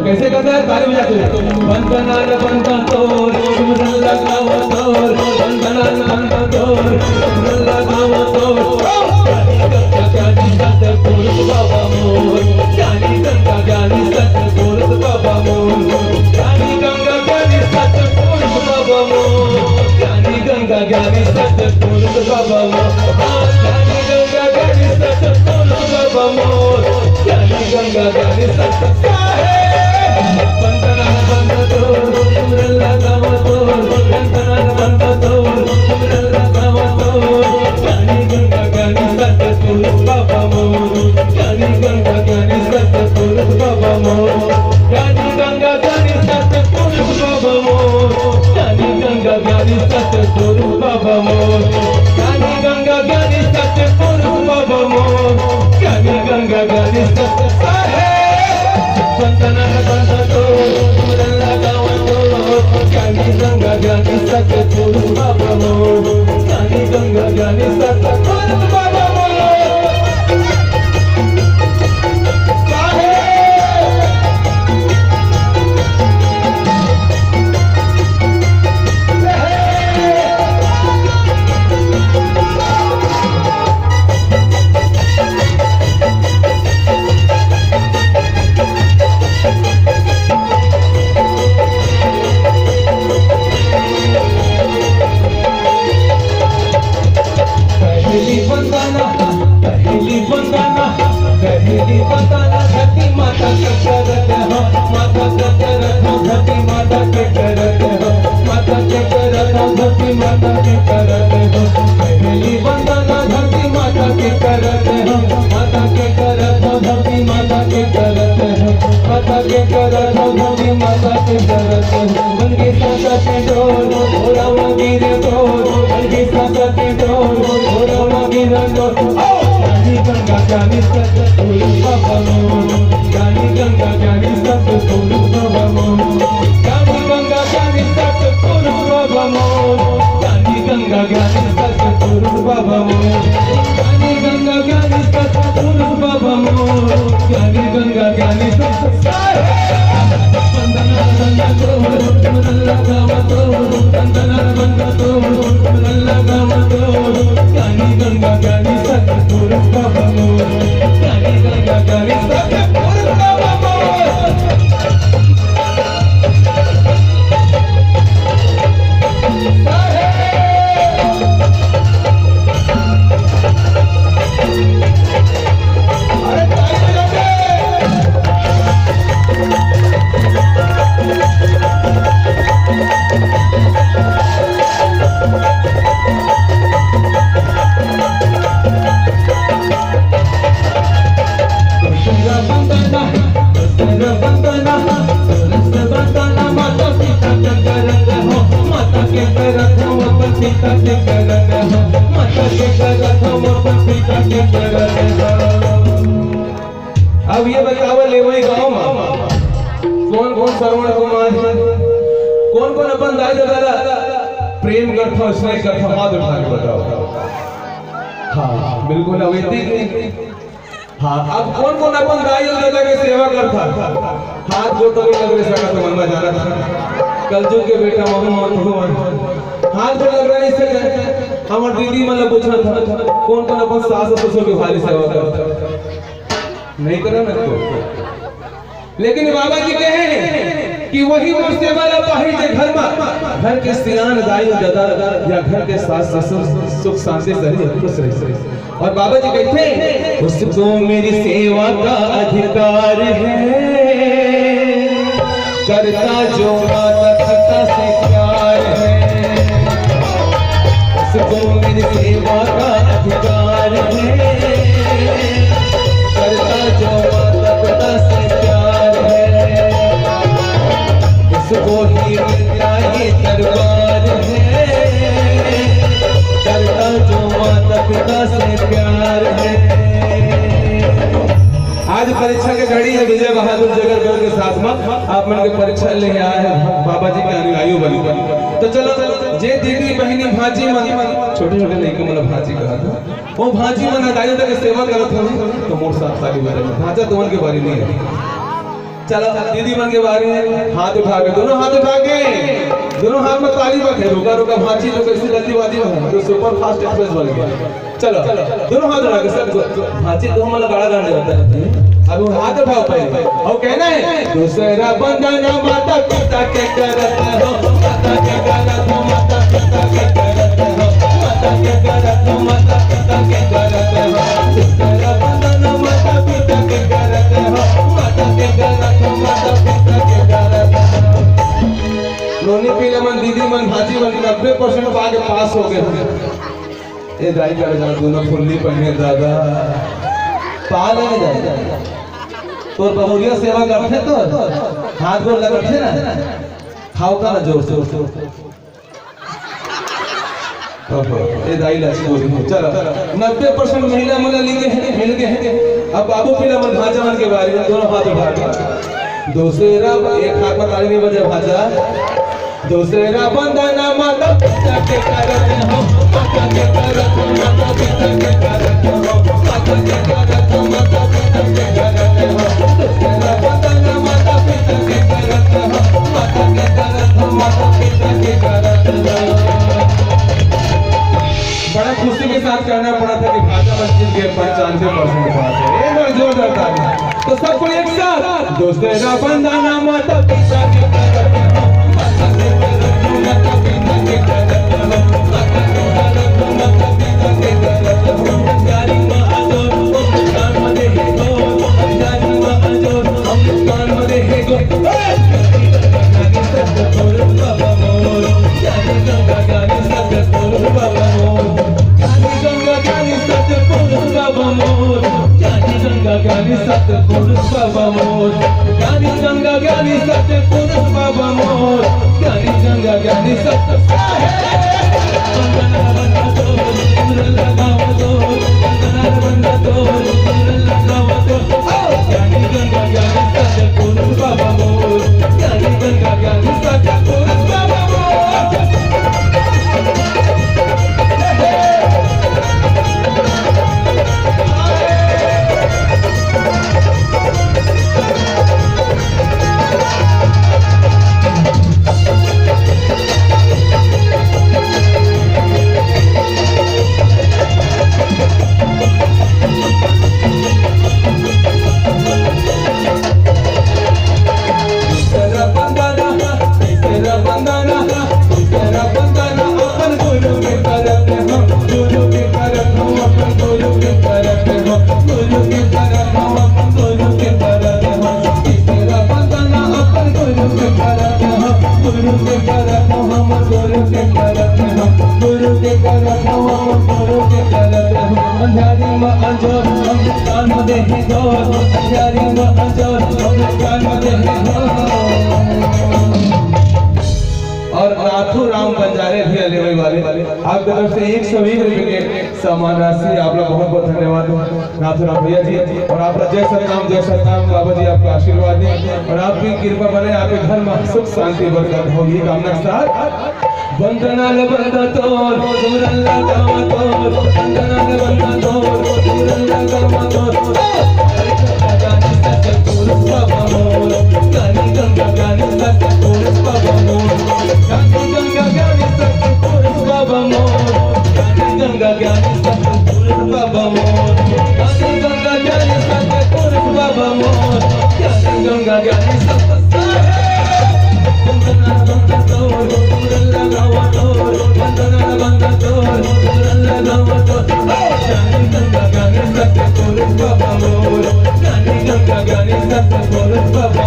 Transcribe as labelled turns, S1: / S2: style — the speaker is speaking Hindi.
S1: कैसे करता है ताली बजा के बंदना न बंदा तोर सिमरन लगाओ तोर बंदना न बंदा तोर सिमरन लगाओ तोर ज्ञानी सत पुरुष बाबा मोर ज्ञानी गंगा ज्ञानी सत पुरुष बाबा मोर ज्ञानी गंगा ज्ञानी सत पुरुष बाबा मोर ज्ञानी गंगा ज्ञानी सत पुरुष बाबा मोर ज्ञानी गंगा ज्ञानी सत पुरुष बाबा मोर ज्ञानी गंगा ज्ञानी सत बंदना न बंदा तोर सिमरन लगाओ तोर बंदना न बंदा तोर सिमरन लगाओ तोर ज्ञानी गंगा ज्ञानी सत पुरुष बाबा मोर ज्ञानी गंगा ज्ञानी सत पुरुष बाबा मोर ज्ञानी गंगा ज्ञानी सत पुरुष बाबा मोर ज्ञानी गंगा ज्ञानी सत पुरुष बाबा मोर ज्ञानी गंगा ज्ञानी सत पुरुष बाबा मोर ज्ञानी गंगा ज्ञानी सत बंदना न बंदा तोर सिमरन लगाओ तोर ज्ञानी गंगा ज्ञानी सत पुरुष बाबा मोर ज्ञानी गंगा ज्ञानी सत पुरुष बाबा मोर पहली बंदना धरती माता के करते हो माता के करते हो धरती माता के करते हो माता के करते हो धरती माता के करते हो पहली बंदना धरती माता के करते हो माता के करते हो धरती माता के करते हो माता के करते हो धरती माता के करते हो उनकी सासा के डोर घोड़ा गिरे डोर उनकी सासा के डोर घोड़ा गिरे डोर ज्ञानी गंगा ज्ञानी सत पुरुष बाबा मोर ज्ञानी गंगा ज्ञानी सत पुरुष बाबा मोर ज्ञानी गंगा ज्ञानी सत पुरुष बाबा मोर ज्ञानी गंगा ज्ञानी सत पुरुष बाबा मोर ज्ञानी गंगा ज्ञानी सत पुरुष बाबा मोर ज्ञानी गंगा ज्ञानी सत बंदना बंदा तोर सिमरन लगाओ तोर बंदना बंदा तोर सिमरन लगाओ तोर ज्ञानी गंगा ज्ञानी सत पुरुष बाबा मोर ज्ञानी गंगा ज्ञानी सत पुरुष बाबा मोर अब ये बताओ ले वही गाँव में कौन कौन श्रवण कुमार कौन कौन अपन दाई दादा प्रेम करता स्नेह करता हाथ उठा के बताओ। हाँ बिल्कुल अवैतिक। हाँ अब कौन कौन अपन दाई दादा की सेवा करता हाथ जोड़ कर लग रहे सका तो मन में जाना था कलजुग के बेटा मोहम्मद हाथ जोड़ लग रहा है इससे हमारे दीदी मतलब पूछना था कौन कौन अपन सास ससुर की भारी सेवा करता नहीं करा ना तो लेकिन बाबा जी कहे कि वही वो सेवा पाही जे घर में घर के सियान दाई दादा या घर के सास ससुर सुख शांति से खुश रहे। और बाबा जी कहते उसको मेरी सेवा का अधिकार है करता जो माता पिता से प्यार है उसको मेरी सेवा का अधिकार है करता जो माता पिता से प्यार है इसको ही मिलता ये दरबार है करता जो माता पिता से प्यार है। आज परीक्षा के घड़ी है विजय बहादुर जगतगढ़ के साथ में आप मन के परीक्षा ले आए हैं बाबा जी के अनुयायी बनी तो चलो जे दीदी बहनी भाजी मन छोटे छोटे नहीं को मतलब भाजी कहा था वो भाजी मन दाई दादा की सेवा करत हो तो मोर साथ साली बारे में भाजा तो उनके बारे नहीं है चलो दीदी मन के बारे में हाथ उठा के, दोनों हाथ उठा के, दोनों हाथ में ताली बजे, रुका रुका भांची लोग ऐसी जल्दीबाजी में तो सुपर फास्ट एक्सप्रेस बन गया। चलो दोनों हाथ उठा के सब भांची दो मतलब गाड़ा गाने होता है। अब वो हाथ उठाओ पहले और कहना है दूसरा बंधन माता पिता के करत हो, माता के करत हो, माता पिता के करत हो, माता के करत हो, माता पिता के करत हो, दूसरा बंधन माता पिता के करत हो, माता के करत हो, माता पिता के करत हो। नोनी पीले मन दीदी मन भाजी मन 90% आगे पास हो गए। ये दाई कर जा दोनों फुल्ली पहने दादा पाल नहीं जाए तो बहुरिया सेवा करते तो हाथ गोड़ लगते ना खाओ का ना जोर से ये दाई लक्ष्मी बोली है। चलो 90% महिला मन मिल गए हैं। अब बाबू पीला मन भाजा मन के बारे में दोनों हाथ उठा के दूसरा एक हाथ में ताली नहीं बजे भाजा दूसरा बंधना माता पिता के करत हो, माता के करत हो, माता पिता के करत हो, माता के करत हो, माता पिता के करत हो, दूसरा बंधना माता पिता के करत हो, माता के करत हो, माता पिता के करत हो। बड़ा खुशी के साथ कहना पड़ा था कि भाजा मस्जिद के 95% पास है। एक बार जोरदार ताली तो सबको एक साथ दूसरा बंधना माता पिता के करत हो, माता के करत हो, माता पिता के करत हो, माता के करत हो, माता पिता के करत हो। जारी मां अजोर हिंदुस्तान मध्ये हे गो, जारी मां अजोर हिंदुस्तान मध्ये हे गो, गाणी सत्य बोल बाबा मोर, गाणी गंगा गाणी सत्य बोल बाबा मोर, गाणी गंगा गाणी सत्य बोल बाबा मोर, गाणी गंगा गाणी सत्य बोल बाबा मोर, गाणी गंगा गाणी सत्य बोल बाबा मोर, गाणी गंगा गाणी सत्य वंदना वंदना तो सुरला गावा तो वंदना वंदना तो सुरला गावा तो गाणी गंगा गाणी सत्य बोल बाबा मोर, गाणी गंगा गाणी सत्य बोल बाबा मोर। और नाथू राम बंजारे भी अलेवे वाले आपकी तरफ से 120 रुपए के सम्मान राशि आप लोग बहुत बहुत धन्यवाद नाथू राम भैया जी। और आपका जय सतनाम बाबा जी आपका आशीर्वाद दें और आपकी कृपा बने, आपके घर में सुख शांति बरकत हो, ये कामना के साथ वंदना बंदा तोर सुरल्ला गावा तोर, वंदना बंदा तोर सुरल्ला गावा तोर, गानी सत्य पुरुष बाबा मोर, गानी गंगा गानी सत्य पुरुष बाबा मोर, गानी गंगा गानी सत्य पुरुष बाबा मोर, गानी गंगा गानी सत्य पुरुष बाबा मोर, गानी गंगा गानी सत्य पुरुष बाबा मोर, गानी गंगा गानी सत्य वंदना बंदा तोर सुरल्ला गावा तोर, वंदना बंदा तोर सुरल्ला गावा तोर, गानी गंगा गानी सत्य पुरुष बाबा मोर, गानी गंगा गानी सत्य पुरुष बाबा